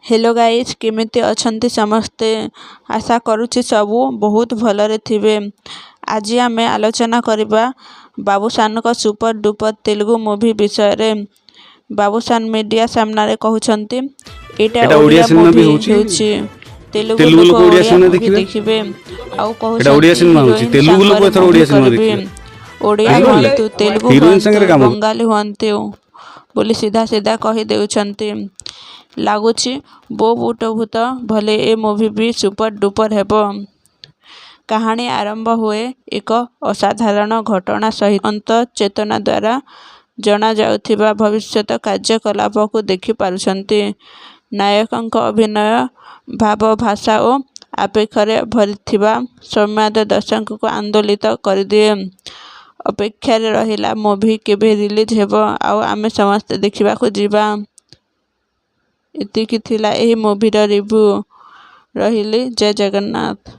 Hello guys केमिति अछंती समस्ते आशा करुछि सबू बहुत भलरे थिबे। आज आमे आलोचना करिबा बाबूशान को सुपर डुपर तेलुगु मूवी विषय रे। बाबूशान मीडिया सामना रे कहउछंती एटा ओडिया मूवी होछि तेलुगु लोक ओडिया मूवी देखिबे आउ कहउछंती तेलुगु लोक एथर ओडिया सिनेमा देखिबे ओडिया हुअन्तु तेलुगु हुअन्तु बंगाली हुअन्तु बोली सीधा सीधा कहि देउछंती। लगुच बो बुट भूत भले ए मूवी भी सुपर डुपर हेब। कहानी आरंभ हुए एक असाधारण घटना सहित अंत चेतना द्वारा जना जाउथिबा भविष्यत कार्यकलाप को देखि पारुछंती। नायकଙ୍କ अभिनय भाव भाषा और आपेक्षरे भरिथिबा संवाद दर्शक को आंदोलित करदिए। अपेक्षारे रहिला मूवी केबे रिलीज हेब आउ आमे समस्त देखिबा को जीवा। इतिकी थिला एही मूवीर रिव्यू रहिली। जय जगन्नाथ।